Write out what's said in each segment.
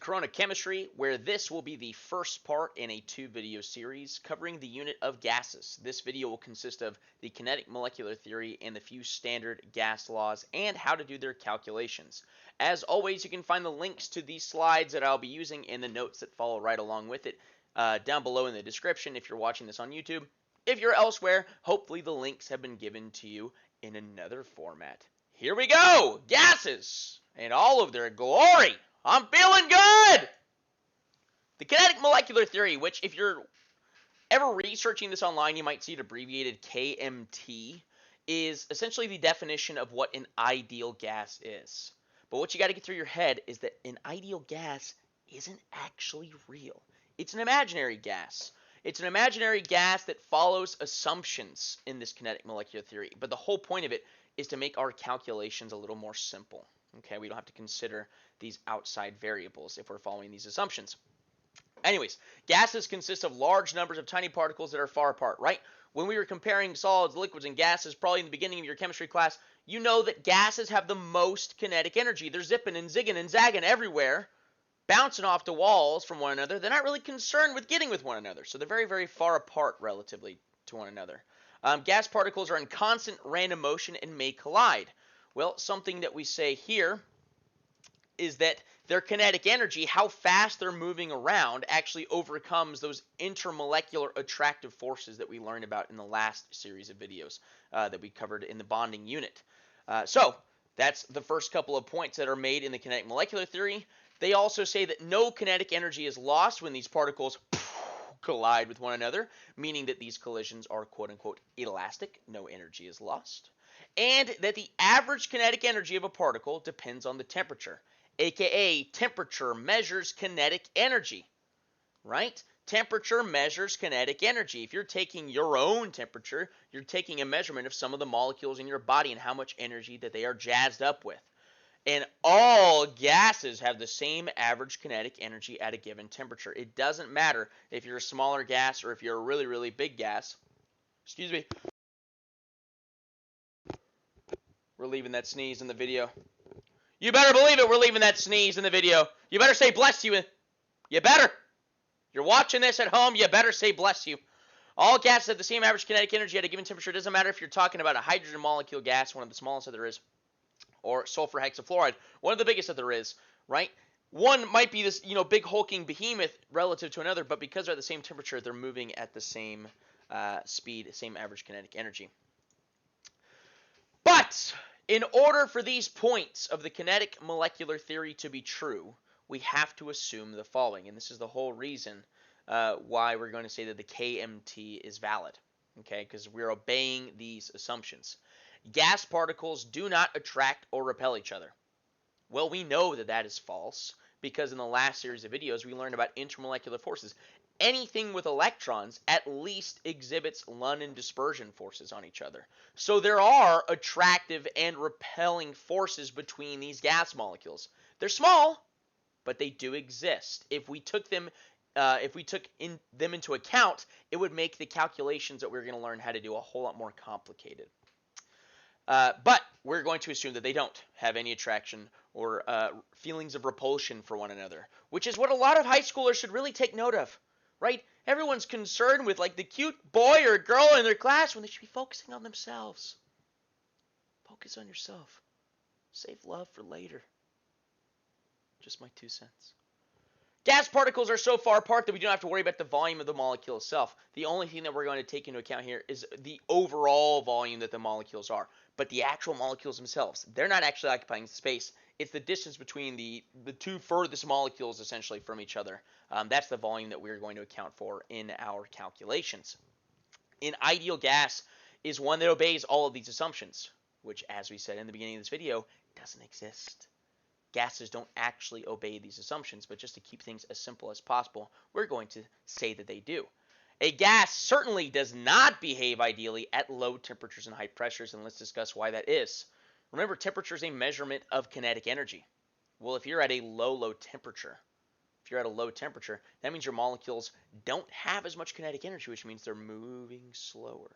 Corona Chemistry, where this will be the first part in a 2-video series covering the unit of gases. This video will consist of the kinetic molecular theory and the few standard gas laws and how to do their calculations. As always, you can find the links to these slides that I'll be using in the notes that follow right along with it down below in the description if you're watching this on YouTube. If you're elsewhere, hopefully the links have been given to you in another format. Here we go! Gases! And all of their glory! I'm feeling good! The kinetic molecular theory, which if you're ever researching this online, you might see it abbreviated KMT, is essentially the definition of what an ideal gas is. But what you got to get through your head is that an ideal gas isn't actually real. It's an imaginary gas. It's an imaginary gas that follows assumptions in this kinetic molecular theory. But the whole point of it is to make our calculations a little more simple. Okay, we don't have to consider these outside variables if we're following these assumptions. Anyways, gases consist of large numbers of tiny particles that are far apart, right? When we were comparing solids, liquids, and gases, probably in the beginning of your chemistry class, you know that gases have the most kinetic energy. They're zipping and zigging and zagging everywhere, bouncing off the walls from one another. They're not really concerned with getting with one another, so they're very, very far apart relatively to one another. Gas particles are in constant random motion and may collide. Well, something that we say here is that their kinetic energy, how fast they're moving around, actually overcomes those intermolecular attractive forces that we learned about in the last series of videos that we covered in the bonding unit. So that's the first couple of points that are made in the kinetic molecular theory. They also say that no kinetic energy is lost when these particles collide with one another, meaning that these collisions are quote-unquote elastic. No energy is lost. And that the average kinetic energy of a particle depends on the temperature, aka temperature measures kinetic energy, right? Temperature measures kinetic energy. If you're taking your own temperature, you're taking a measurement of some of the molecules in your body and how much energy that they are jazzed up with. And all gases have the same average kinetic energy at a given temperature. It doesn't matter if you're a smaller gas or if you're a really, really big gas. Excuse me. We're leaving that sneeze in the video. You better believe it, we're leaving that sneeze in the video. You better say bless you. You better. You're watching this at home, you better say bless you. All gases have the same average kinetic energy at a given temperature. It doesn't matter if you're talking about a hydrogen molecule gas, one of the smallest that there is, or sulfur hexafluoride, one of the biggest that there is, right? One might be this, big hulking behemoth relative to another, but because they're at the same temperature, they're moving at the same speed, same average kinetic energy. But in order for these points of the kinetic molecular theory to be true, we have to assume the following, and this is the whole reason why we're going to say that the KMT is valid, okay, because we're obeying these assumptions. Gas particles do not attract or repel each other. Well, we know that that is false because in the last series of videos, we learned about intermolecular forces. Anything with electrons at least exhibits London dispersion forces on each other. So there are attractive and repelling forces between these gas molecules. They're small, but they do exist. If we took them into account, it would make the calculations that we're going to learn how to do a whole lot more complicated. But we're going to assume that they don't have any attraction or feelings of repulsion for one another, which is what a lot of high schoolers should really take note of. Right? Everyone's concerned with like the cute boy or girl in their class when they should be focusing on themselves. Focus on yourself. Save love for later. Just my 2 cents. Gas particles are so far apart that we don't have to worry about the volume of the molecule itself. The only thing that we're going to take into account here is the overall volume that the molecules are. But the actual molecules themselves, they're not actually occupying space. It's the distance between the two furthest molecules essentially from each other. That's the volume that we're going to account for in our calculations. An ideal gas is one that obeys all of these assumptions, which, as we said in the beginning of this video, doesn't exist. Gases don't actually obey these assumptions, but just to keep things as simple as possible, we're going to say that they do. A gas certainly does not behave ideally at low temperatures and high pressures, and let's discuss why that is. Remember, temperature is a measurement of kinetic energy. Well, if you're at a low temperature, that means your molecules don't have as much kinetic energy, which means they're moving slower.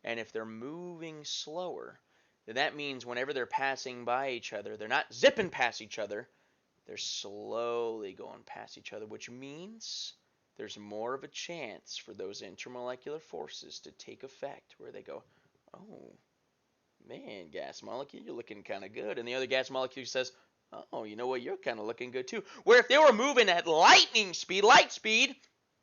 And if they're moving slower, then that means whenever they're passing by each other, they're not zipping past each other, they're slowly going past each other, which means there's more of a chance for those intermolecular forces to take effect, where they go, oh, man, gas molecule, you're looking kind of good. And the other gas molecule says, oh, you know what, you're kind of looking good too. Where if they were moving at light speed,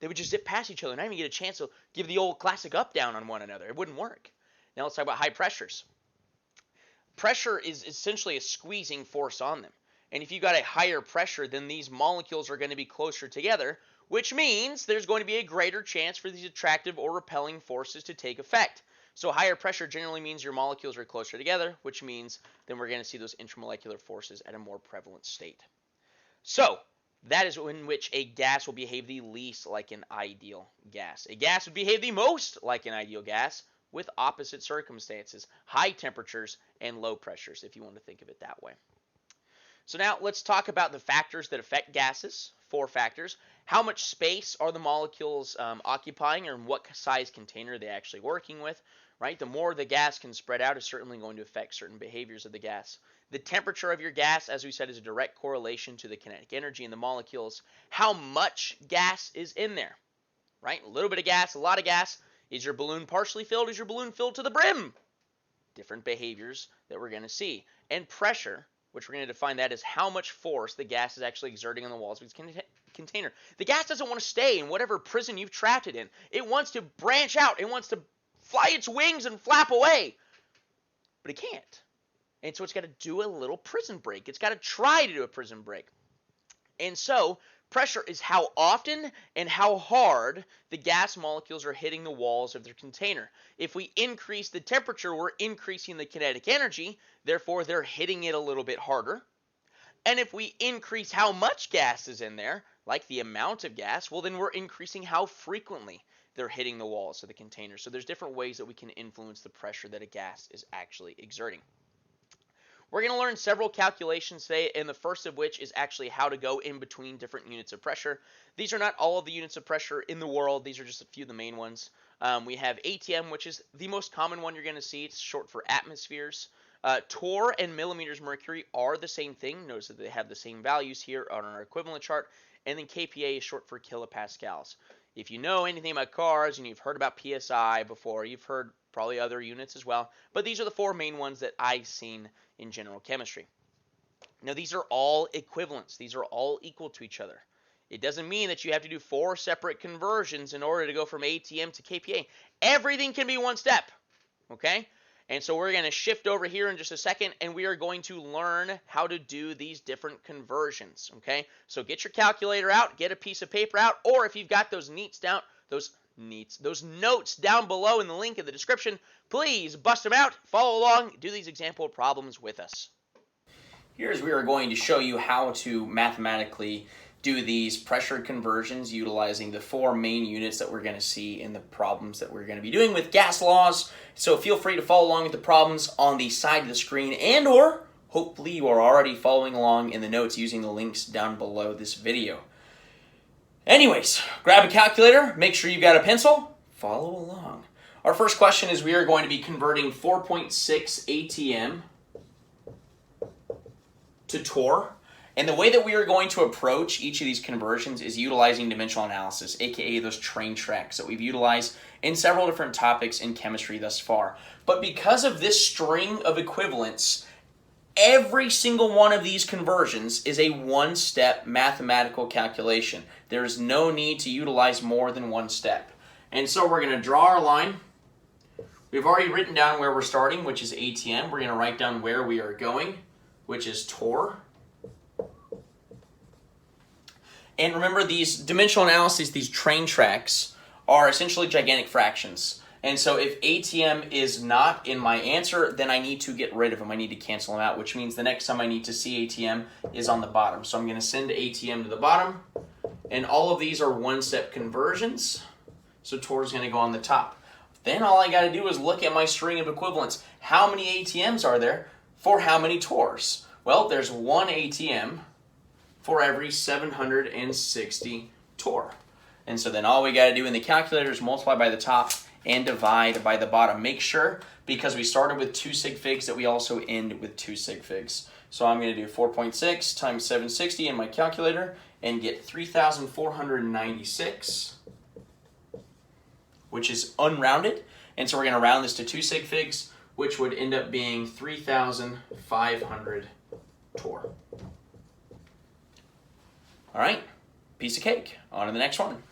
they would just zip past each other and not even get a chance to give the old classic up down on one another. It wouldn't work. Now let's talk about high pressures. Pressure is essentially a squeezing force on them. And if you got a higher pressure, then these molecules are going to be closer together, which means there's going to be a greater chance for these attractive or repelling forces to take effect. So higher pressure generally means your molecules are closer together, which means then we're going to see those intramolecular forces at a more prevalent state. So that is in which a gas will behave the least like an ideal gas. A gas would behave the most like an ideal gas with opposite circumstances, high temperatures and low pressures, if you want to think of it that way. So now let's talk about the factors that affect gases. 4 factors. How much space are the molecules occupying, or in what size container are they actually working with, right? The more the gas can spread out is certainly going to affect certain behaviors of the gas. The temperature of your gas, as we said, is a direct correlation to the kinetic energy in the molecules. How much gas is in there, right? A little bit of gas, a lot of gas. Is your balloon partially filled? Is your balloon filled to the brim? Different behaviors that we're going to see. And pressure, which we're going to define that as how much force the gas is actually exerting on the walls of its container. The gas doesn't want to stay in whatever prison you've trapped it in. It wants to branch out. It wants to fly its wings and flap away. But it can't. And so it's got to do a little prison break. It's got to try to do a prison break. And so pressure is how often and how hard the gas molecules are hitting the walls of their container. If we increase the temperature, we're increasing the kinetic energy. Therefore, they're hitting it a little bit harder. And if we increase how much gas is in there, like the amount of gas, well, then we're increasing how frequently they're hitting the walls of the container. So there's different ways that we can influence the pressure that a gas is actually exerting. We're going to learn several calculations today, and the first of which is actually how to go in between different units of pressure. These are not all of the units of pressure in the world. These are just a few of the main ones. We have ATM, which is the most common one you're going to see. It's short for atmospheres. Torr and millimeters mercury are the same thing. Notice that they have the same values here on our equivalent chart. And then KPA is short for kilopascals. If you know anything about cars and you've heard about PSI before, you've heard probably other units as well. But these are the 4 main ones that I've seen in general chemistry. Now, these are all equivalents. These are all equal to each other. It doesn't mean that you have to do 4 separate conversions in order to go from ATM to KPA. Everything can be one step, okay? And so we're going to shift over here in just a second, and we are going to learn how to do these different conversions, okay? So get your calculator out, get a piece of paper out, or if you've got those notes down below in the link in the description, please bust them out, follow along, do these example problems with us. Here's we are going to show you how to mathematically do these pressure conversions utilizing the 4 main units that we're going to see in the problems that we're going to be doing with gas laws. So feel free to follow along with the problems on the side of the screen, and or hopefully you are already following along in the notes using the links down below this video. Anyways, grab a calculator, make sure you've got a pencil, follow along. Our first question is we are going to be converting 4.6 ATM to torr. And the way that we are going to approach each of these conversions is utilizing dimensional analysis, aka those train tracks that we've utilized in several different topics in chemistry thus far. But because of this string of equivalents, every single one of these conversions is a one-step mathematical calculation. There is no need to utilize more than one step. And so we're going to draw our line. We've already written down where we're starting, which is ATM. We're going to write down where we are going, which is torr. And remember, these dimensional analyses, these train tracks, are essentially gigantic fractions. And so if ATM is not in my answer, then I need to get rid of them. I need to cancel them out, which means the next time I need to see ATM is on the bottom. So I'm going to send ATM to the bottom. And all of these are one-step conversions. So torr is going to go on the top. Then all I got to do is look at my string of equivalents. How many ATMs are there for how many torrs? Well, there's one ATM for every 760 torr. And so then all we got to do in the calculator is multiply by the top and divide by the bottom. Make sure, because we started with 2 sig figs, that we also end with 2 sig figs. So I'm going to do 4.6 times 760 in my calculator and get 3,496, which is unrounded. And so we're going to round this to 2 sig figs, which would end up being 3,500 torr. All right, piece of cake. On to the next one.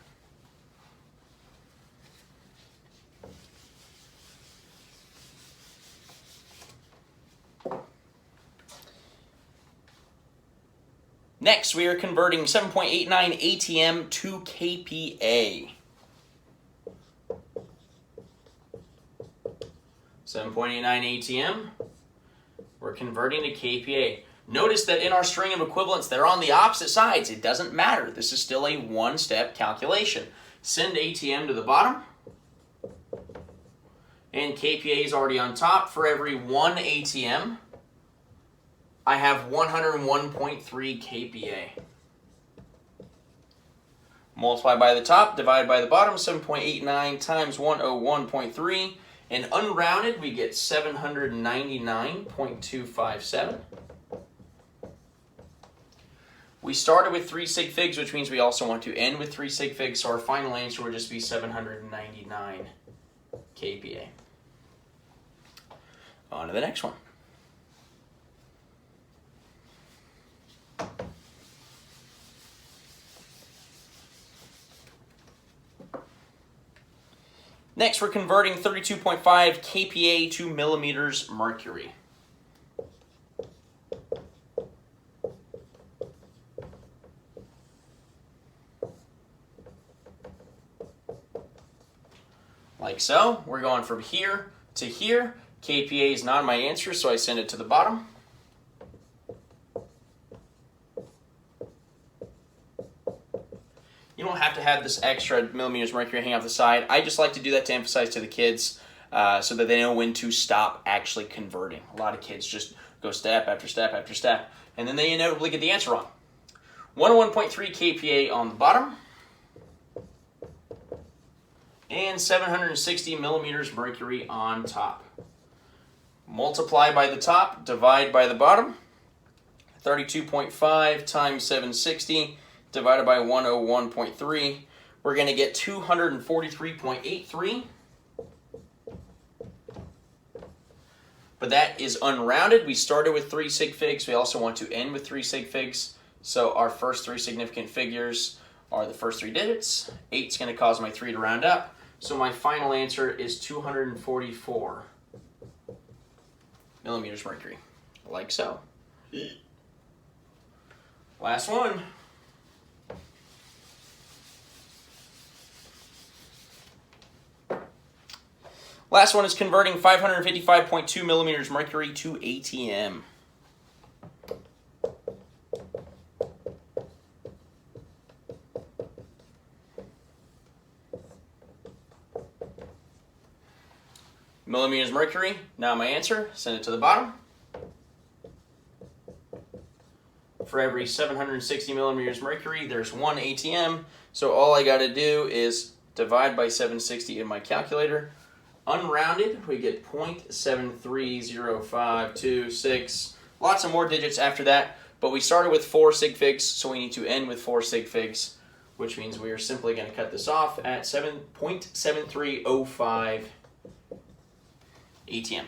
Next, we are converting 7.89 ATM to kPa. 7.89 ATM, we're converting to kPa. Notice that in our string of equivalents, they're on the opposite sides. It doesn't matter. This is still a one-step calculation. Send ATM to the bottom, and kPa is already on top. For every 1 ATM, I have 101.3 kPa. Multiply by the top, divide by the bottom, 7.89 times 101.3. And unrounded, we get 799.257. We started with 3 sig figs, which means we also want to end with 3 sig figs, so our final answer would just be 799 kPa. On to the next one. Next, we're converting 32.5 kPa to millimeters mercury. Like so. We're going from here to here. kPa is not my answer, so I send it to the bottom. You don't have to have this extra millimeters mercury hanging off the side. I just like to do that to emphasize to the kids so that they know when to stop actually converting. A lot of kids just go step after step after step, and then they inevitably get the answer wrong. 101.3 kPa on the bottom, and 760 millimeters mercury on top. Multiply by the top, divide by the bottom. 32.5 times 760 divided by 101.3, we're going to get 243.83. But that is unrounded. We started with 3 sig figs. We also want to end with 3 sig figs. So our first 3 significant figures are the first 3 digits. 8 is going to cause my 3 to round up. So my final answer is 244 millimeters mercury, like so. Last one. Last one is converting 555.2 millimeters mercury to ATM. Millimeters mercury, now my answer, send it to the bottom. For every 760 millimeters mercury, there's 1 ATM. So all I got to do is divide by 760 in my calculator. Unrounded, we get 0.730526. Lots of more digits after that, but we started with 4 sig figs, so we need to end with 4 sig figs, which means we are simply going to cut this off at 7.7305 ATM.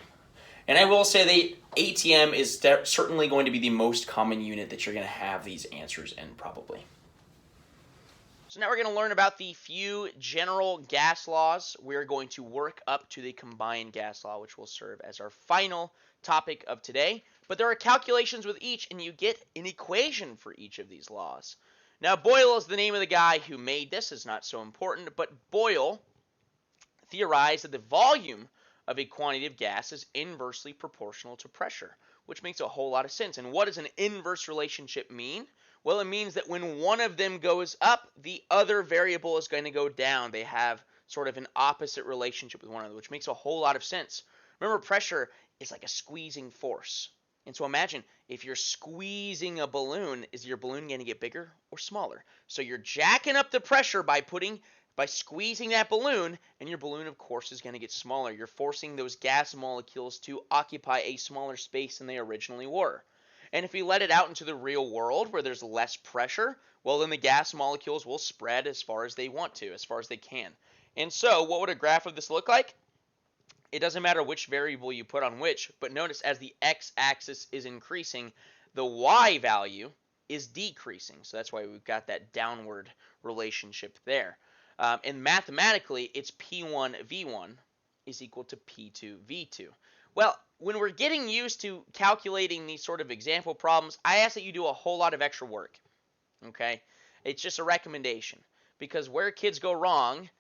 And I will say that ATM is certainly going to be the most common unit that you're going to have these answers in, probably. So now we're going to learn about the few general gas laws. We're going to work up to the combined gas law, which will serve as our final topic of today. But there are calculations with each, and you get an equation for each of these laws. Now, Boyle is the name of the guy who made this. It's not so important, but Boyle theorized that the volume of a quantity of gas is inversely proportional to pressure, which makes a whole lot of sense. And what does an inverse relationship mean? Well, it means that when one of them goes up, the other variable is going to go down. They have sort of an opposite relationship with one another, which makes a whole lot of sense. Remember, pressure is like a squeezing force. And so imagine if you're squeezing a balloon, is your balloon going to get bigger or smaller? So you're jacking up the pressure by squeezing that balloon, and your balloon, of course, is going to get smaller. You're forcing those gas molecules to occupy a smaller space than they originally were. And if we let it out into the real world where there's less pressure, well, then the gas molecules will spread as far as they want to, as far as they can. And so what would a graph of this look like? It doesn't matter which variable you put on which, but notice as the x-axis is increasing, the y value is decreasing. So that's why we've got that downward relationship there. And mathematically, it's P1V1 is equal to P2V2. Well, when we're getting used to calculating these sort of example problems, I ask that you do a whole lot of extra work. Okay? It's just a recommendation. Because where kids go wrong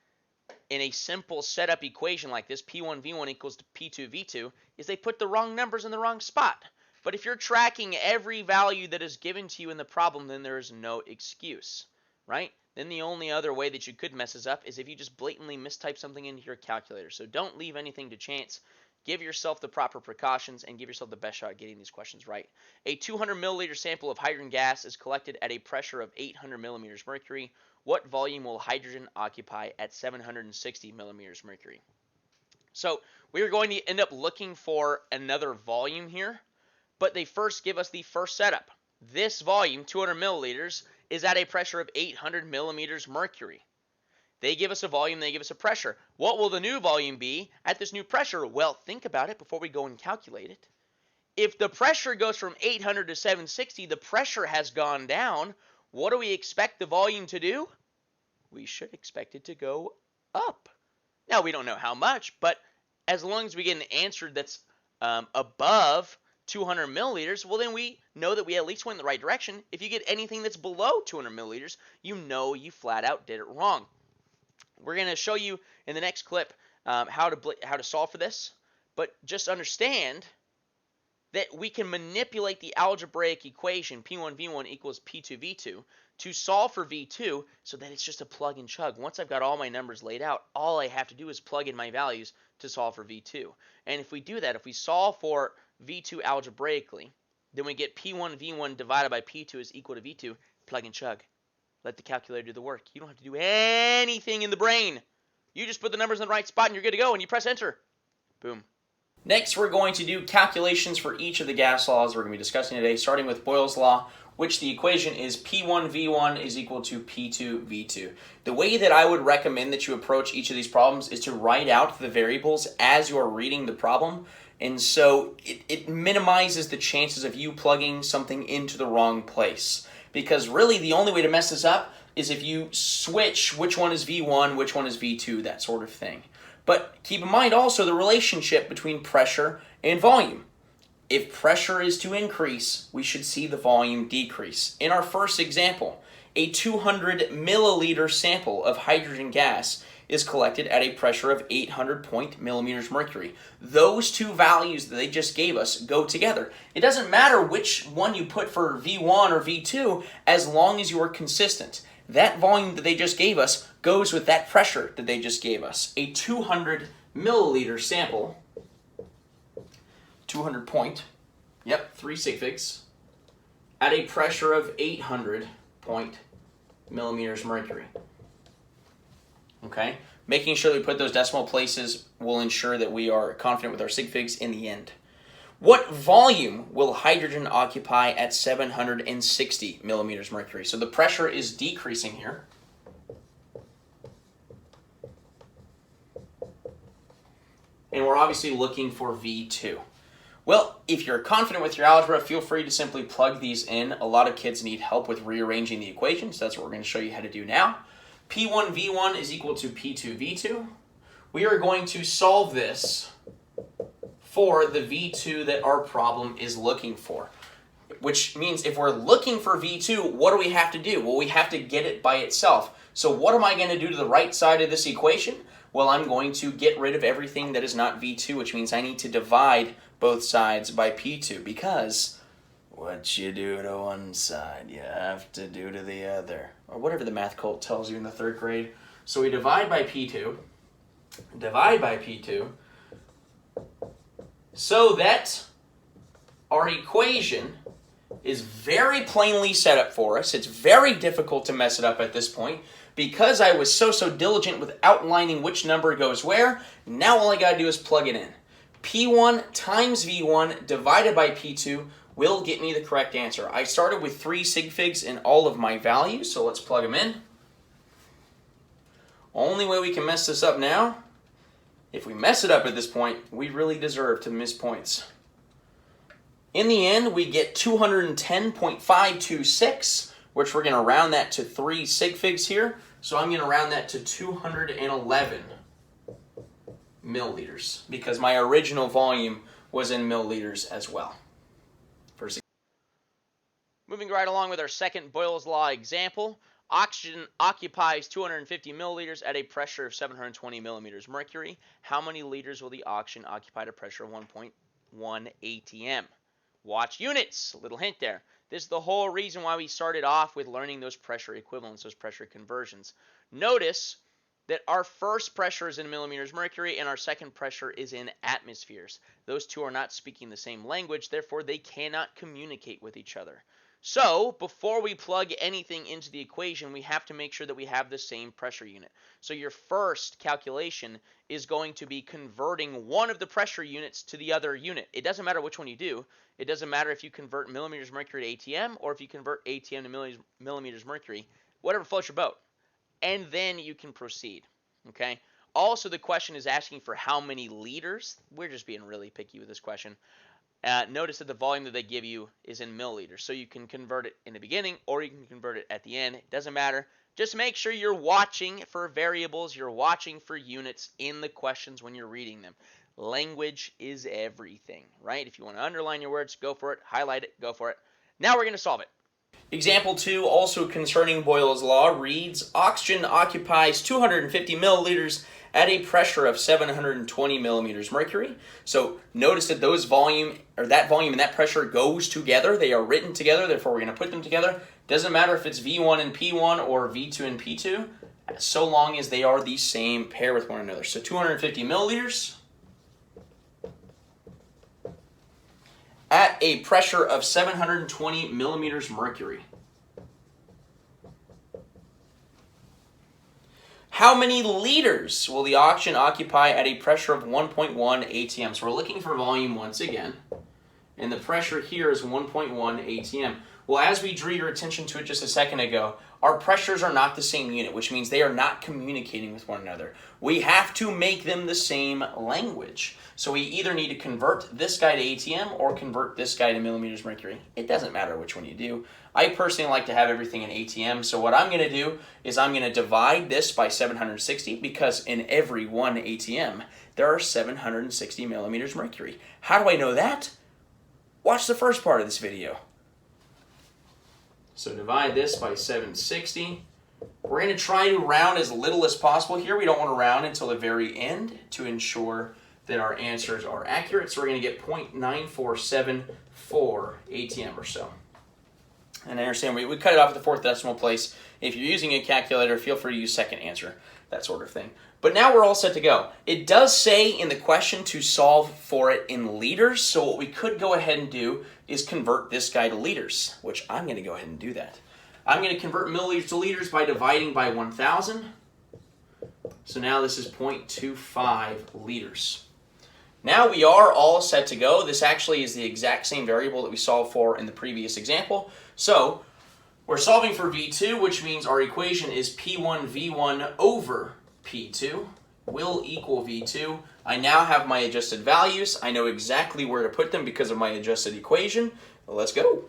in a simple setup equation like this, P1V1 equals to P2V2, is they put the wrong numbers in the wrong spot. But if you're tracking every value that is given to you in the problem, then there is no excuse, right? Then the only other way that you could mess this up is if you just blatantly mistype something into your calculator. So don't leave anything to chance. Give yourself the proper precautions and give yourself the best shot at getting these questions right. A 200 milliliter sample of hydrogen gas is collected at a pressure of 800 millimeters mercury. What volume will hydrogen occupy at 760 millimeters mercury? So we're going to end up looking for another volume here, but they first give us the first setup. This volume, 200 milliliters, is at a pressure of 800 millimeters mercury. They give us a volume, they give us a pressure. What will the new volume be at this new pressure? Well, think about it before we go and calculate it. If the pressure goes from 800 to 760, the pressure has gone down. What do we expect the volume to do? We should expect it to go up. Now, we don't know how much, but as long as we get an answer that's above 200 milliliters, well, then we know that we at least went in the right direction. If you get anything that's below 200 milliliters, you know you flat out did it wrong. We're going to show you in the next clip how to solve for this, but just understand that we can manipulate the algebraic equation P1V1 equals P2V2 to solve for V2 so that it's just a plug and chug. Once I've got all my numbers laid out, all I have to do is plug in my values to solve for V2. And if we do that, if we solve for V2 algebraically, then we get P1V1 divided by P2 is equal to V2, plug and chug. Let the calculator do the work. You don't have to do anything in the brain. You just put the numbers in the right spot and you're good to go, and you press enter. Boom. Next, we're going to do calculations for each of the gas laws we're going to be discussing today, starting with Boyle's law, which the equation is P1V1 is equal to P2V2. The way that I would recommend that you approach each of these problems is to write out the variables as you're reading the problem, and so it minimizes the chances of you plugging something into the wrong place. Because really the only way to mess this up is if you switch which one is V1, which one is V2, that sort of thing. But keep in mind also the relationship between pressure and volume. If pressure is to increase, we should see the volume decrease. In our first example, a 200 milliliter sample of hydrogen gas is collected at a pressure of 800 millimeters mercury. Those two values that they just gave us go together. It doesn't matter which one you put for V1 or V2 as long as you are consistent. That volume that they just gave us goes with that pressure that they just gave us. A 200 milliliter sample, 200 point, yep, 3 sig figs, at a pressure of 800 millimeters mercury. Okay, making sure that we put those decimal places will ensure that we are confident with our sig figs in the end. What volume will hydrogen occupy at 760 millimeters mercury? So the pressure is decreasing here. And we're obviously looking for V2. Well, if you're confident with your algebra, feel free to simply plug these in. A lot of kids need help with rearranging the equations. That's what we're going to show you how to do now. P1V1 is equal to P2V2. We are going to solve this for the V2 that our problem is looking for. Which means if we're looking for V2, what do we have to do? Well, we have to get it by itself. So what am I going to do to the right side of this equation? Well, I'm going to get rid of everything that is not V2, which means I need to divide both sides by P2, because what you do to one side, you have to do to the other. Or whatever the math cult tells you in the 3rd grade. So we divide by P2, so that our equation is very plainly set up for us. It's very difficult to mess it up at this point. Because I was so diligent with outlining which number goes where, now all I got to do is plug it in. P1 times V1 divided by P2 will get me the correct answer. I started with 3 sig figs in all of my values, so let's plug them in. Only way we can mess this up now, if we mess it up at this point, we really deserve to miss points. In the end, we get 210.526, which we're going to round that to 3 sig figs here. So I'm going to round that to 211 milliliters because my original volume was in milliliters as well. Moving right along with our second Boyle's Law example, oxygen occupies 250 milliliters at a pressure of 720 millimeters mercury. How many liters will the oxygen occupy at a pressure of 1.1 atm? Watch units. Little hint there. This is the whole reason why we started off with learning those pressure equivalents, those pressure conversions. Notice that our first pressure is in millimeters mercury and our second pressure is in atmospheres. Those two are not speaking the same language, therefore they cannot communicate with each other. So before we plug anything into the equation, we have to make sure that we have the same pressure unit. So your first calculation is going to be converting one of the pressure units to the other unit. It doesn't matter which one you do. It doesn't matter if you convert millimeters mercury to ATM or if you convert ATM to millimeters mercury, whatever floats your boat. And then you can proceed, okay? Also, the question is asking for how many liters. We're just being really picky with this question. Notice that the volume that they give you is in milliliters, so you can convert it in the beginning or you can convert it at the end. It doesn't matter. Just make sure you're watching for variables, you're watching for units in the questions when you're reading them. Language is everything, right? If you want to underline your words, go for it. Highlight it, go for it. Now we're going to solve it. Example 2, also concerning Boyle's Law, reads, oxygen occupies 250 milliliters at a pressure of 720 millimeters mercury. So notice that those volume, or that volume and that pressure goes together. They are written together, therefore we're going to put them together. Doesn't matter if it's V1 and P1 or V2 and P2, so long as they are the same pair with one another. So 250 milliliters at a pressure of 720 millimeters mercury. How many liters will the oxygen occupy at a pressure of 1.1 atm? So we're looking for volume once again, and the pressure here is 1.1 atm. Well, as we drew your attention to it just a second ago, our pressures are not the same unit, which means they are not communicating with one another. We have to make them the same language. So we either need to convert this guy to ATM or convert this guy to millimeters mercury. It doesn't matter which one you do. I personally like to have everything in ATM, so what I'm going to do is I'm going to divide this by 760 because in every 1 ATM, there are 760 millimeters mercury. How do I know that? Watch the first part of this video. So divide this by 760. We're going to try to round as little as possible here. We don't want to round until the very end to ensure that our answers are accurate. So we're going to get 0.9474 ATM or so. And I understand we cut it off at the 4th decimal place. If you're using a calculator, feel free to use second answer, that sort of thing. But now we're all set to go. It does say in the question to solve for it in liters, so what we could go ahead and do is convert this guy to liters, which I'm going to go ahead and do that. I'm going to convert milliliters to liters by dividing by 1,000. So now this is 0.25 liters. Now we are all set to go. This actually is the exact same variable that we solved for in the previous example. So we're solving for V2, which means our equation is P1V1 over P2 will equal V2. I now have my adjusted values. I know exactly where to put them because of my adjusted equation. Let's go.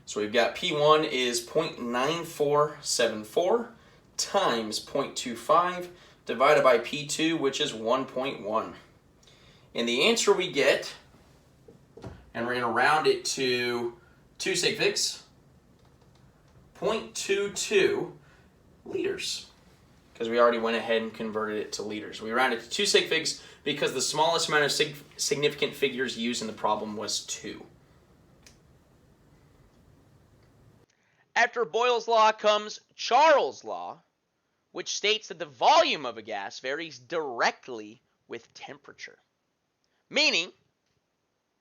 So we've got P1 is 0.9474 times 0.25 divided by P2, which is 1.1. And the answer we get, and we're going to round it to 2 sig figs, 0.22 liters. Because we already went ahead and converted it to liters. We rounded to 2 sig figs because the smallest amount of significant figures used in the problem was 2. After Boyle's law comes Charles' law, which states that the volume of a gas varies directly with temperature. Meaning,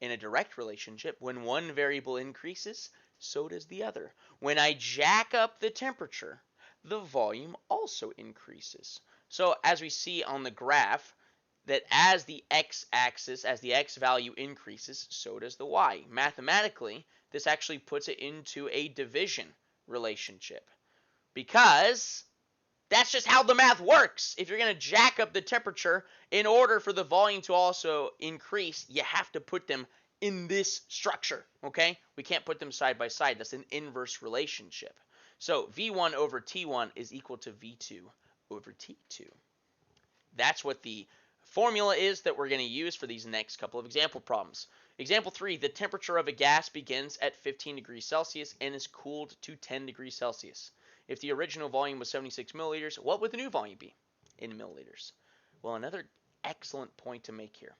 in a direct relationship, when one variable increases, so does the other. When I jack up the temperature, the volume also increases. So as we see on the graph, that as the x-axis, as the x value increases, so does the y. Mathematically, this actually puts it into a division relationship because that's just how the math works. If you're going to jack up the temperature, in order for the volume to also increase, you have to put them in this structure, okay? We can't put them side by side. That's an inverse relationship. So V1 over T1 is equal to V2 over T2. That's what the formula is that we're going to use for these next couple of example problems. Example 3, the temperature of a gas begins at 15 degrees Celsius and is cooled to 10 degrees Celsius. If the original volume was 76 milliliters, what would the new volume be in milliliters? Well, another excellent point to make here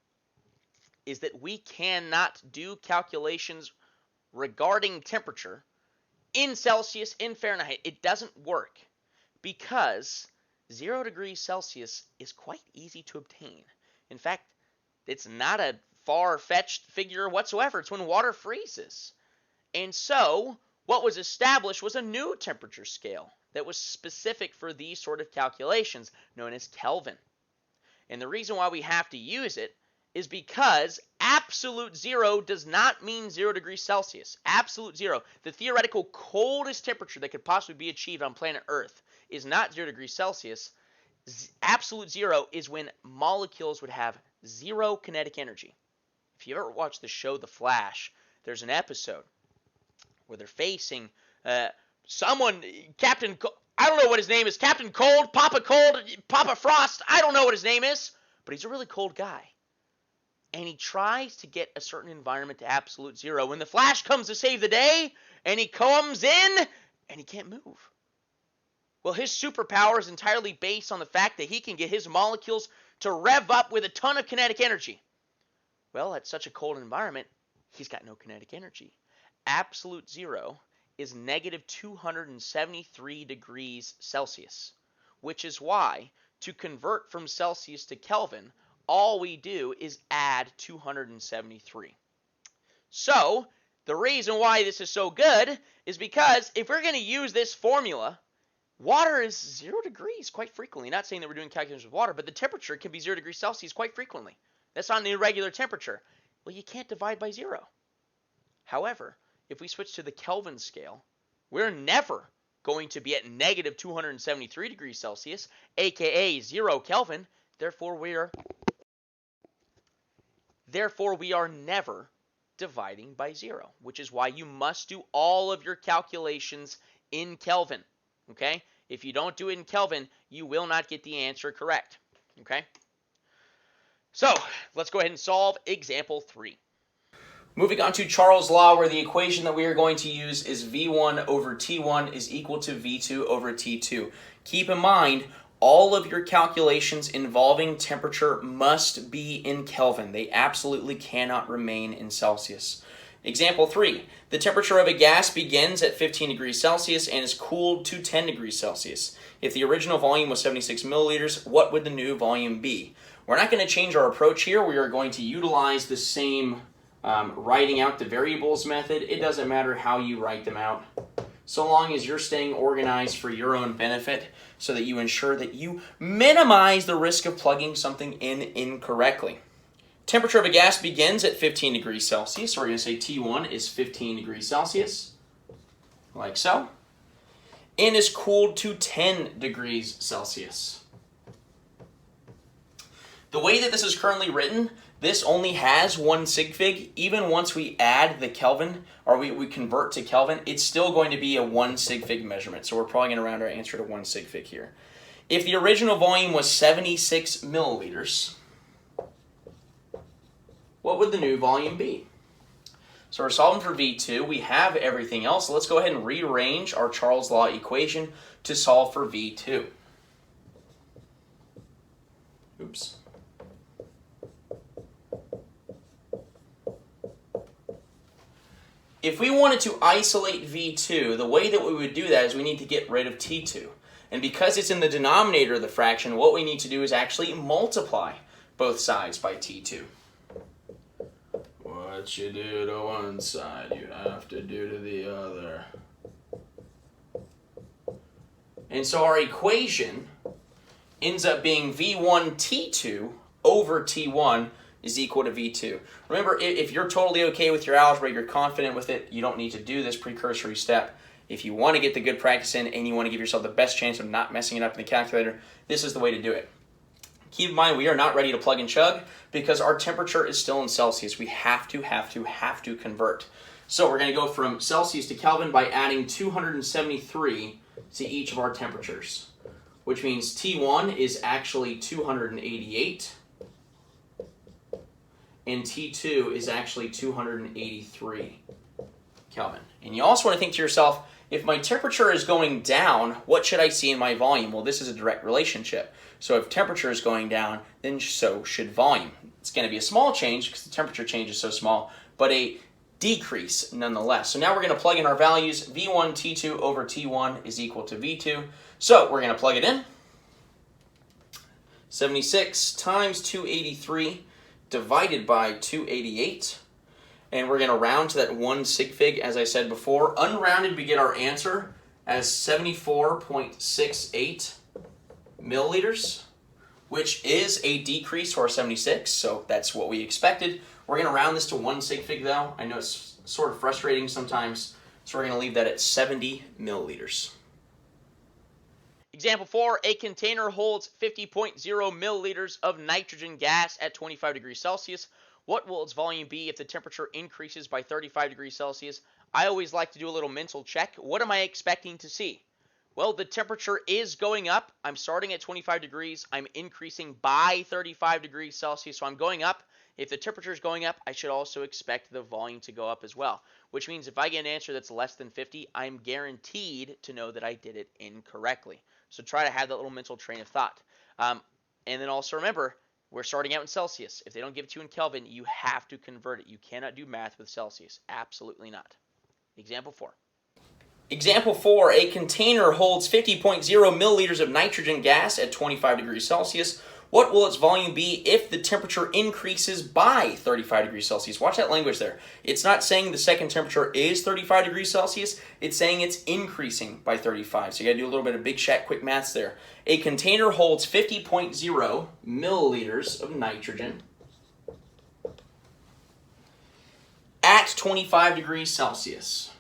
is that we cannot do calculations regarding temperature in Celsius, in Fahrenheit. It doesn't work because 0 degrees Celsius is quite easy to obtain. In fact, it's not a far-fetched figure whatsoever. It's when water freezes. And so, what was established was a new temperature scale that was specific for these sort of calculations, known as Kelvin. And the reason why we have to use it is because absolute zero does not mean 0 degrees Celsius. Absolute zero, the theoretical coldest temperature that could possibly be achieved on planet Earth, is not 0 degrees Celsius. Absolute zero is when molecules would have zero kinetic energy. If you ever watched the show The Flash, there's an episode where they're facing someone, I don't know what his name is, Captain Cold, Papa Frost, I don't know what his name is, but he's a really cold guy. And he tries to get a certain environment to absolute zero. When the Flash comes to save the day, and he comes in, and he can't move. Well, his superpower is entirely based on the fact that he can get his molecules to rev up with a ton of kinetic energy. Well, at such a cold environment, he's got no kinetic energy. Absolute zero is negative 273 degrees Celsius, which is why, to convert from Celsius to Kelvin, all we do is add 273. So, the reason why this is so good is because if we're going to use this formula, water is 0 degrees quite frequently. Not saying that we're doing calculations with water, but the temperature can be 0 degrees Celsius quite frequently. That's not an irregular temperature. Well, you can't divide by zero. However, if we switch to the Kelvin scale, we're never going to be at negative 273 degrees Celsius, aka 0 Kelvin. Therefore, we are never dividing by zero, which is why you must do all of your calculations in Kelvin. Okay? If you don't do it in Kelvin, you will not get the answer correct. Okay? So, let's go ahead and solve example 3. Moving on to Charles' law, where the equation that we are going to use is V1 over T1 is equal to V2 over T2. Keep in mind, all of your calculations involving temperature must be in Kelvin. They absolutely cannot remain in Celsius. Example 3. The temperature of a gas begins at 15 degrees Celsius and is cooled to 10 degrees Celsius. If the original volume was 76 milliliters, what would the new volume be? We're not going to change our approach here. We are going to utilize the same writing out the variables method. It doesn't matter how you write them out, so long as you're staying organized for your own benefit so that you ensure that you minimize the risk of plugging something in incorrectly. Temperature of a gas begins at 15 degrees Celsius, so we're going to say T1 is 15 degrees Celsius, like so, and is cooled to 10 degrees Celsius. The way that this is currently written, this only has one sig fig. Even once we add the Kelvin, or we convert to Kelvin, it's still going to be a 1 sig fig measurement. So we're probably going to round our answer to 1 sig fig here. If the original volume was 76 milliliters, what would the new volume be? So we're solving for V2. We have everything else. So let's go ahead and rearrange our Charles' law equation to solve for V2. Oops. If we wanted to isolate V2, the way that we would do that is we need to get rid of T2. And because it's in the denominator of the fraction, what we need to do is actually multiply both sides by T2. What you do to one side, you have to do to the other. And so our equation ends up being V1 T2 over T1 is equal to V2. Remember, if you're totally okay with your algebra, you're confident with it, you don't need to do this precursory step. If you want to get the good practice in and you want to give yourself the best chance of not messing it up in the calculator, this is the way to do it. Keep in mind, we are not ready to plug and chug because our temperature is still in Celsius. We have to convert. So we're going to go from Celsius to Kelvin by adding 273 to each of our temperatures, which means T1 is actually 288 and T2 is actually 283 Kelvin. And you also want to think to yourself, if my temperature is going down, what should I see in my volume? Well, this is a direct relationship. So if temperature is going down, then so should volume. It's going to be a small change because the temperature change is so small, but a decrease nonetheless. So now we're going to plug in our values. V1 T2 over T1 is equal to V2. So we're going to plug it in. 76 times 283 divided by 288. And we're going to round to that 1 sig fig, as I said before. Unrounded, we get our answer as 74.68 milliliters, which is a decrease to our 76, so that's what we expected. We're going to round this to 1 sig fig, though. I know it's sort of frustrating sometimes, so we're going to leave that at 70 milliliters. Example 4, a container holds 50.0 milliliters of nitrogen gas at 25 degrees Celsius. What will its volume be if the temperature increases by 35 degrees Celsius? I always like to do a little mental check. What am I expecting to see? Well, the temperature is going up. I'm starting at 25 degrees. I'm increasing by 35 degrees Celsius, so I'm going up. If the temperature is going up, I should also expect the volume to go up as well, which means if I get an answer that's less than 50, I'm guaranteed to know that I did it incorrectly. So try to have that little mental train of thought. And then also remember, we're starting out in Celsius. If they don't give it to you in Kelvin, you have to convert it. You cannot do math with Celsius. Absolutely not. Example 4. Example 4, a container holds 50.0 milliliters of nitrogen gas at 25 degrees Celsius. What will its volume be if the temperature increases by 35 degrees Celsius? Watch that language there. It's not saying the second temperature is 35 degrees Celsius. It's saying it's increasing by 35. So you got to do a little bit of big chat, quick maths there. A container holds 50.0 milliliters of nitrogen at 25 degrees Celsius.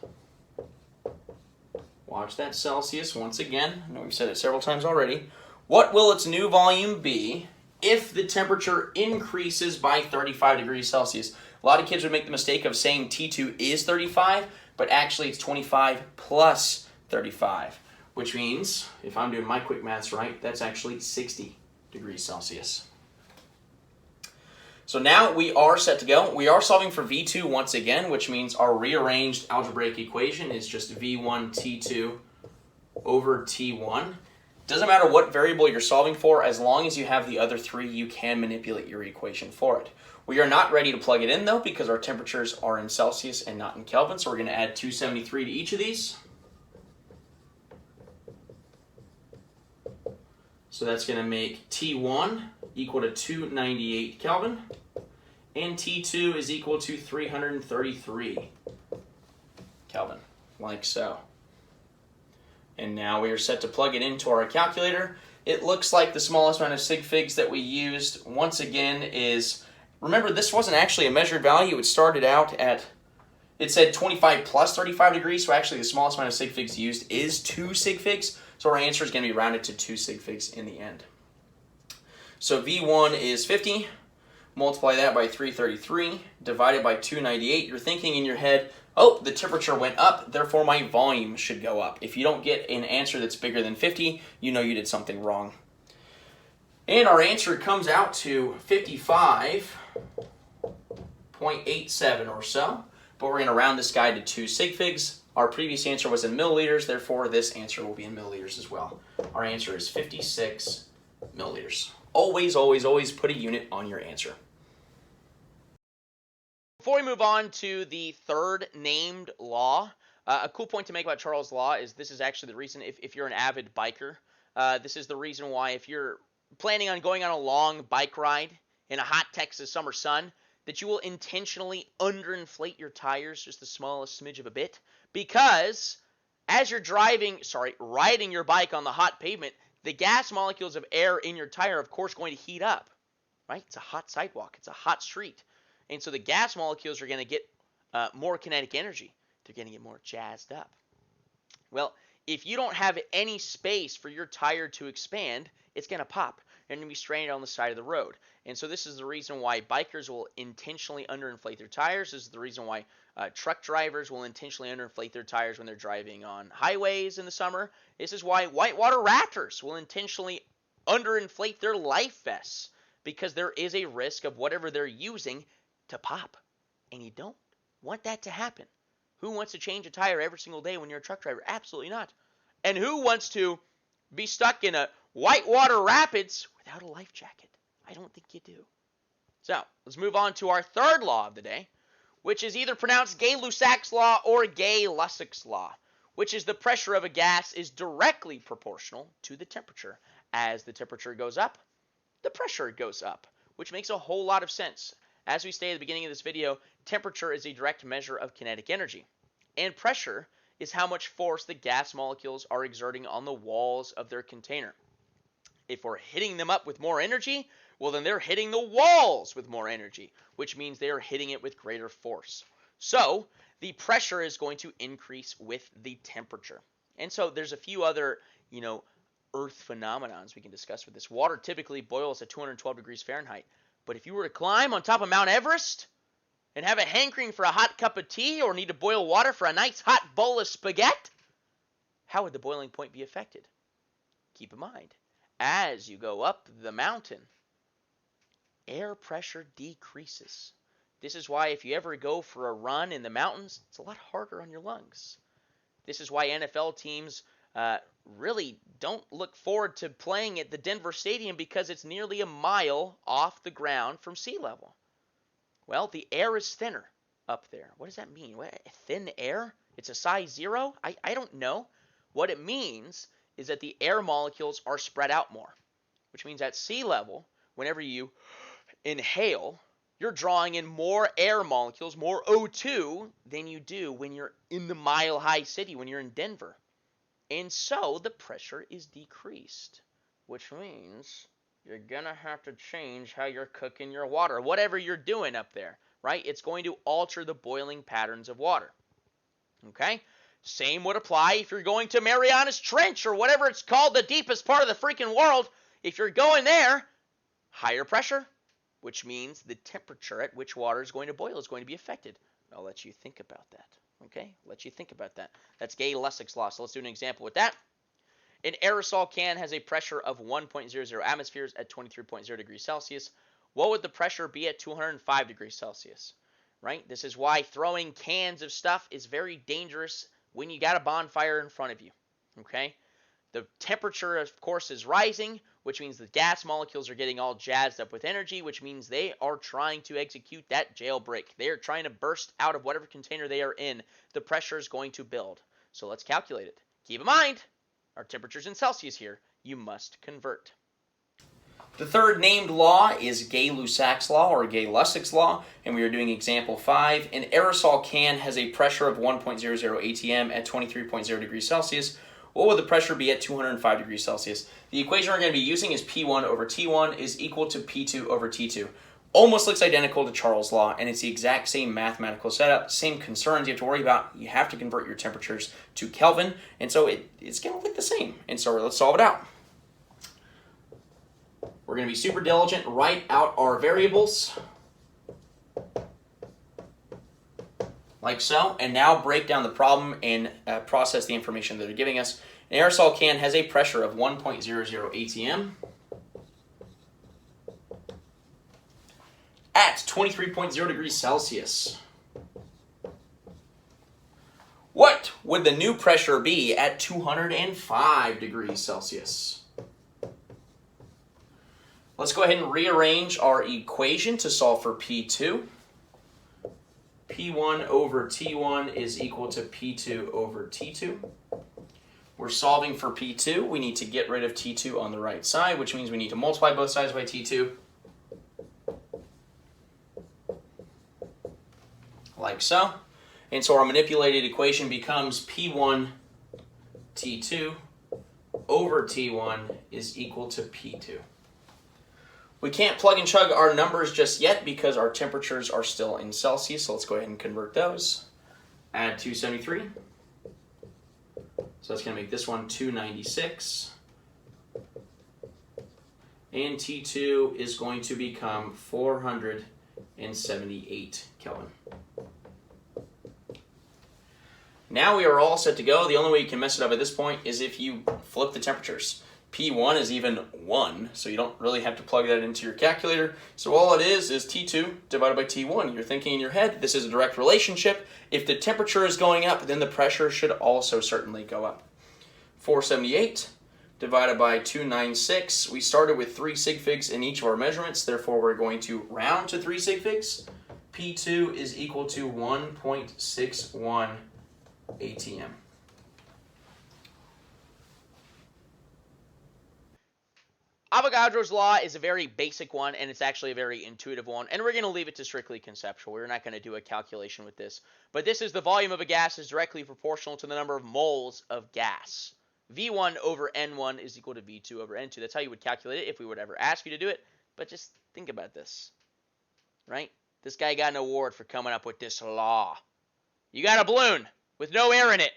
Watch that Celsius once again. I know we've said it several times already. What will its new volume be if the temperature increases by 35 degrees Celsius? A lot of kids would make the mistake of saying T2 is 35, but actually it's 25 plus 35, which means, if I'm doing my quick maths right, that's actually 60 degrees Celsius. So now we are set to go. We are solving for V2 once again, which means our rearranged algebraic equation is just V1 T2 over T1. Doesn't matter what variable you're solving for, as long as you have the other three, you can manipulate your equation for it. We are not ready to plug it in though, because our temperatures are in Celsius and not in Kelvin, so we're going to add 273 to each of these. So that's going to make T1 equal to 298 Kelvin, and T2 is equal to 333 Kelvin, like so. And now we are set to plug it into our calculator. It looks like the smallest amount of sig figs that we used, once again, is, remember, this wasn't actually a measured value. It started out at, it said 25 plus 35 degrees, so actually the smallest amount of sig figs used is 2 sig figs. So our answer is going to be rounded to 2 sig figs in the end. So V1 is 50, multiply that by 333, divided by 298. You're thinking in your head, oh, the temperature went up, therefore my volume should go up. If you don't get an answer that's bigger than 50, you know you did something wrong. And our answer comes out to 55.87 or so, but we're going to round this guy to 2 sig figs. Our previous answer was in milliliters, therefore this answer will be in milliliters as well. Our answer is 56 milliliters. Always, always, always put a unit on your answer. Before we move on to the third named law, a cool point to make about Charles' law is this is actually the reason, if you're an avid biker, this is the reason why if you're planning on going on a long bike ride in a hot Texas summer sun, that you will intentionally underinflate your tires just the smallest smidge of a bit, because as you're riding your bike on the hot pavement, the gas molecules of air in your tire, of course, going to heat up. right? It's a hot sidewalk. It's a hot street. And so the gas molecules are going to get more kinetic energy. They're going to get more jazzed up. Well, if you don't have any space for your tire to expand, it's going to pop. You're going to be stranded on the side of the road. And so this is the reason why bikers will intentionally underinflate their tires. This is the reason why truck drivers will intentionally underinflate their tires when they're driving on highways in the summer. This is why whitewater rafters will intentionally underinflate their life vests, because there is a risk of whatever they're using to pop. And you don't want that to happen. Who wants to change a tire every single day when you're a truck driver? Absolutely not. And who wants to be stuck in a whitewater rapids without a life jacket? I don't think you do. So let's move on to our third law of the day, which is either pronounced Gay-Lussac's law or Gay-Lussac's law, which is the pressure of a gas is directly proportional to the temperature. As the temperature goes up, the pressure goes up, which makes a whole lot of sense. As we stated at the beginning of this video, temperature is a direct measure of kinetic energy, and pressure is how much force the gas molecules are exerting on the walls of their container. If we're hitting them up with more energy, well, then they're hitting the walls with more energy, which means they are hitting it with greater force. So the pressure is going to increase with the temperature. And so there's a few other, Earth phenomenons we can discuss with this. Water typically boils at 212 degrees Fahrenheit. But if you were to climb on top of Mount Everest and have a hankering for a hot cup of tea or need to boil water for a nice hot bowl of spaghetti, how would the boiling point be affected? Keep in mind, as you go up the mountain, air pressure decreases. This is why if you ever go for a run in the mountains, it's a lot harder on your lungs. This is why NFL teams really don't look forward to playing at the Denver Stadium, because it's nearly a mile off the ground from sea level. Well, the air is thinner up there. What does that mean? What, thin air? It's a size 0? I don't know. What it means is that the air molecules are spread out more, which means at sea level, whenever you inhale, you're drawing in more air molecules, more O2, than you do when you're in the mile-high city, when you're in Denver. And so the pressure is decreased, which means you're going to have to change how you're cooking your water, whatever you're doing up there, right? It's going to alter the boiling patterns of water, okay? Same would apply if you're going to Marianas Trench or whatever it's called, the deepest part of the freaking world. If you're going there, higher pressure, which means the temperature at which water is going to boil is going to be affected. I'll let you think about that. Okay, let you think about that. That's Gay-Lussac's law. So let's do an example with that. An aerosol can has a pressure of 1.00 atmospheres at 23.0 degrees Celsius. What would the pressure be at 205 degrees Celsius? Right? This is why throwing cans of stuff is very dangerous when you got a bonfire in front of you. Okay? The temperature, of course, is rising, which means the gas molecules are getting all jazzed up with energy, which means they are trying to execute that jailbreak. They are trying to burst out of whatever container they are in. The pressure is going to build. So let's calculate it. Keep in mind, our temperature's in Celsius here. You must convert. The third named law is Gay-Lussac's law or Gay-Lussac's law, and we are doing example 5. An aerosol can has a pressure of 1.00 atm at 23.0 degrees Celsius. What would the pressure be at 205 degrees Celsius? The equation we're going to be using is P1 over T1 is equal to P2 over T2. Almost looks identical to Charles' law, and it's the exact same mathematical setup, same concerns you have to worry about. You have to convert your temperatures to Kelvin, and so it's going to look the same. And so let's solve it out. We're going to be super diligent, write out our variables, like so, and now break down the problem and process the information that they're giving us. An aerosol can has a pressure of 1.00 atm at 23.0 degrees Celsius. What would the new pressure be at 205 degrees Celsius? Let's go ahead and rearrange our equation to solve for P2. P1 over T1 is equal to P2 over T2. We're solving for P2. We need to get rid of T2 on the right side, which means we need to multiply both sides by T2. Like so. And so our manipulated equation becomes P1 T2 over T1 is equal to P2. We can't plug and chug our numbers just yet because our temperatures are still in Celsius, so let's go ahead and convert those. Add 273. So that's going to make this one 296. And T2 is going to become 478 Kelvin. Now we are all set to go. The only way you can mess it up at this point is if you flip the temperatures. P1 is even 1, so you don't really have to plug that into your calculator. So all it is T2 divided by T1. You're thinking in your head, this is a direct relationship. If the temperature is going up, then the pressure should also certainly go up. 478 divided by 296. We started with 3 sig figs in each of our measurements, therefore we're going to round to 3 sig figs. P2 is equal to 1.61 ATM. Avogadro's law is a very basic one, and it's actually a very intuitive one, and we're going to leave it to strictly conceptual. We're not going to do a calculation with this. But this is the volume of a gas is directly proportional to the number of moles of gas. V1 over N1 is equal to V2 over N2. That's how you would calculate it if we would ever ask you to do it. But just think about this, right? This guy got an award for coming up with this law. You got a balloon with no air in it.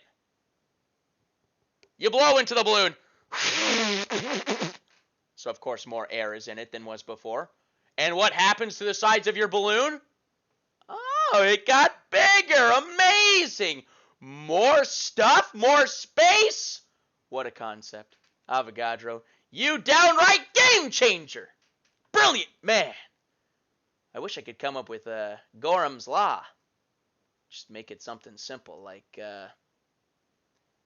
You blow into the balloon. So, of course, more air is in it than was before. And what happens to the sides of your balloon? Oh, it got bigger. Amazing. More stuff, more space. What a concept. Avogadro, you downright game changer. Brilliant, man. I wish I could come up with Gorham's law. Just make it something simple like,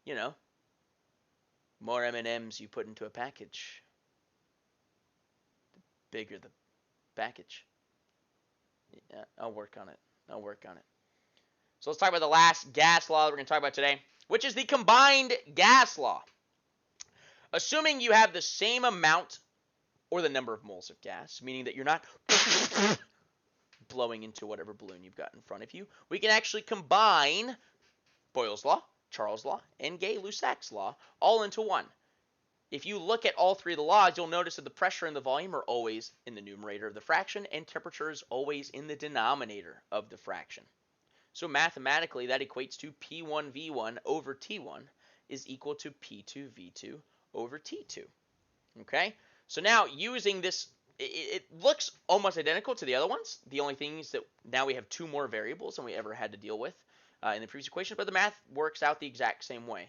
you know, more M&Ms you put into a package, bigger the package. Yeah, I'll work on it. So let's talk about the last gas law that we're going to talk about today, which is the combined gas law. Assuming you have the same amount or the number of moles of gas, meaning that you're not blowing into whatever balloon you've got in front of you, we can actually combine Boyle's law, Charles' law, and Gay-Lussac's law all into one. If you look at all three of the laws, you'll notice that the pressure and the volume are always in the numerator of the fraction, and temperature is always in the denominator of the fraction. So mathematically, that equates to P1V1 over T1 is equal to P2V2 over T2. Okay? So now, using this, it looks almost identical to the other ones. The only thing is that now we have 2 more variables than we ever had to deal with in the previous equation, but the math works out the exact same way.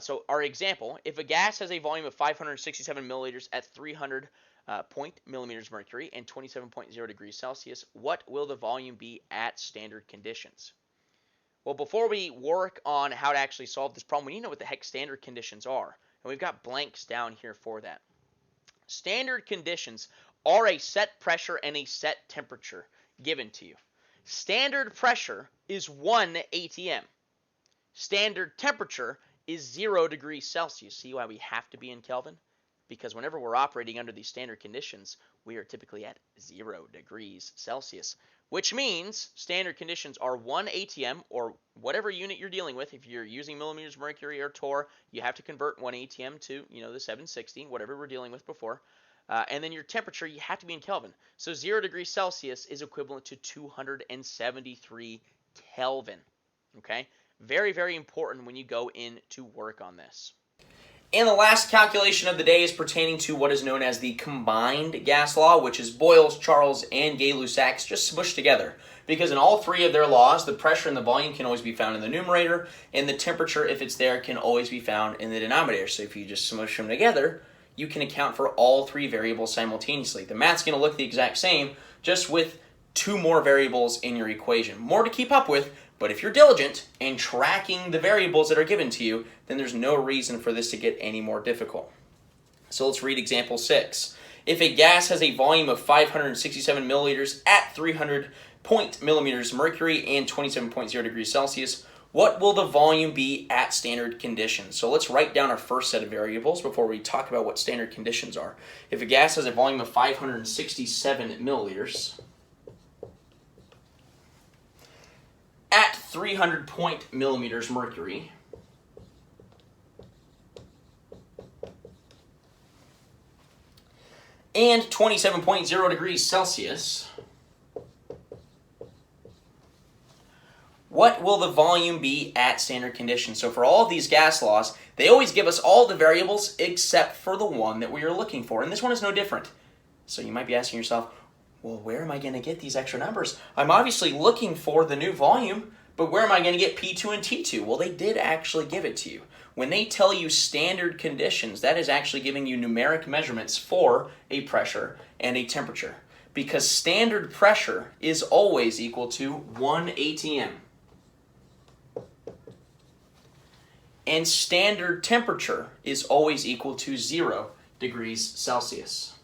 So our example, if a gas has a volume of 567 milliliters at 300 millimeters mercury and 27.0 degrees Celsius, what will the volume be at standard conditions? Well, before we work on how to actually solve this problem, we need to know what the heck standard conditions are. And we've got blanks down here for that. Standard conditions are a set pressure and a set temperature given to you. Standard pressure is 1 atm. Standard temperature is 0 degrees Celsius. See why we have to be in Kelvin? Because whenever we're operating under these standard conditions, we are typically at 0 degrees Celsius, which means standard conditions are 1 atm, or whatever unit you're dealing with. If you're using millimeters mercury or torr, you have to convert 1 atm to, the 760, whatever we're dealing with before. And then your temperature, you have to be in Kelvin. So 0 degrees Celsius is equivalent to 273 Kelvin. Okay? Very, very important when you go in to work on this. And the last calculation of the day is pertaining to what is known as the combined gas law, which is Boyle's, Charles, and Gay-Lussac's just smushed together. Because in all three of their laws, the pressure and the volume can always be found in the numerator, and the temperature, if it's there, can always be found in the denominator. So if you just smush them together, you can account for all 3 variables simultaneously. The math's going to look the exact same, just with 2 more variables in your equation. More to keep up with, but if you're diligent and tracking the variables that are given to you, then there's no reason for this to get any more difficult. So let's read example 6. If a gas has a volume of 567 milliliters at 300 millimeters mercury and 27.0 degrees Celsius, what will the volume be at standard conditions? So let's write down our first set of variables before we talk about what standard conditions are. If a gas has a volume of 567 milliliters at 300 millimeters mercury, and 27.0 degrees Celsius, what will the volume be at standard conditions? So for all of these gas laws, they always give us all the variables except for the one that we are looking for. And this one is no different. So you might be asking yourself, well, where am I going to get these extra numbers? I'm obviously looking for the new volume, but where am I going to get P2 and T2? Well, they did actually give it to you. When they tell you standard conditions, that is actually giving you numeric measurements for a pressure and a temperature. Because standard pressure is always equal to 1 atm. And standard temperature is always equal to 0 degrees Celsius.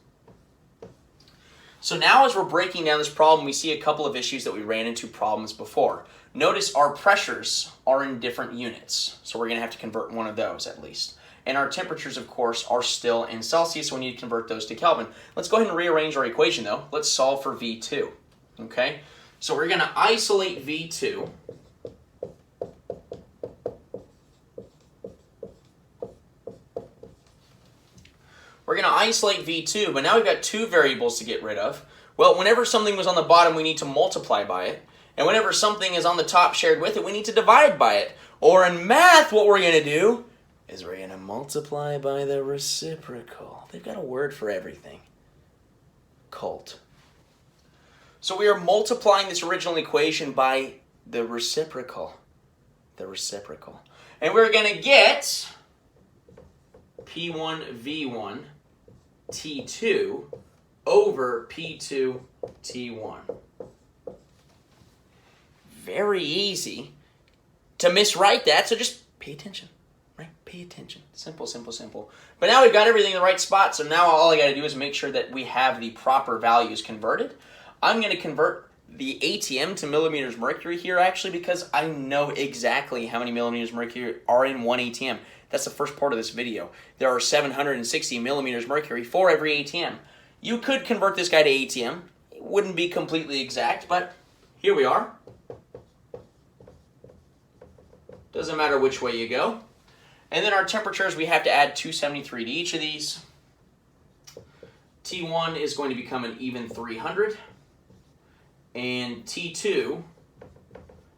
So now as we're breaking down this problem, we see a couple of issues that we ran into problems before. Notice our pressures are in different units, so we're going to have to convert one of those at least. And our temperatures, of course, are still in Celsius, so we need to convert those to Kelvin. Let's go ahead and rearrange our equation, though. Let's solve for V2, okay? So we're going to isolate V2. We're going to isolate V2, but now we've got two variables to get rid of. Well, whenever something was on the bottom, we need to multiply by it. And whenever something is on the top shared with it, we need to divide by it. Or in math, what we're going to do is we're going to multiply by the reciprocal. They've got a word for everything. Cult. So we are multiplying this original equation by the reciprocal. The reciprocal. And we're going to get P1V1 T2 over P2 T1. Very easy to miswrite that, so just pay attention, right? Pay attention. Simple, simple, simple. But now we've got everything in the right spot, so now all I got to do is make sure that we have the proper values converted. I'm going to convert the ATM to millimeters mercury here, actually, because I know exactly how many millimeters mercury are in one ATM. That's the first part of this video. There are 760 millimeters mercury for every ATM. You could convert this guy to ATM. It wouldn't be completely exact, but here we are. Doesn't matter which way you go. And then our temperatures, we have to add 273 to each of these. T1 is going to become an even 300. And T2,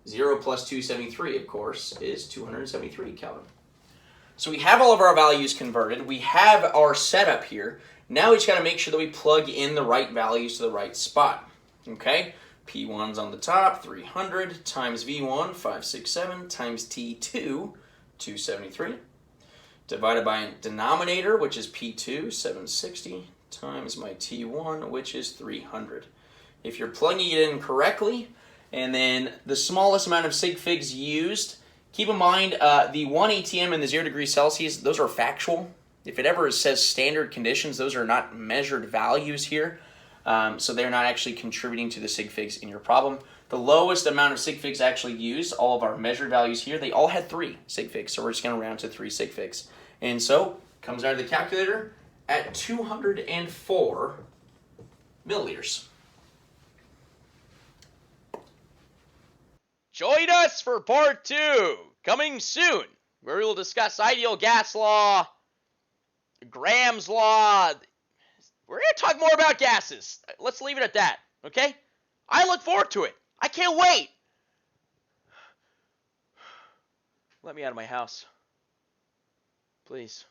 0 plus 273, of course, is 273 Kelvin. So we have all of our values converted. We have our setup here. Now we just got to make sure that we plug in the right values to the right spot. Okay? P1's on the top, 300, times V1, 567, times T2, 273, divided by a denominator, which is P2, 760, times my T1, which is 300. If you're plugging it in correctly, and then the smallest amount of sig figs used, keep in mind the 1 atm and the 0 degrees Celsius, those are factual. If it ever says standard conditions, those are not measured values here. So they're not actually contributing to the sig figs in your problem. The lowest amount of sig figs actually used, all of our measured values here, they all had 3 sig figs. So we're just going to round to 3 sig figs. And so, comes out of the calculator at 204 milliliters. Join us for part 2, coming soon, where we will discuss ideal gas law, Graham's law. We're going to talk more about gases. Let's leave it at that, okay? I look forward to it. I can't wait. Let me out of my house. Please.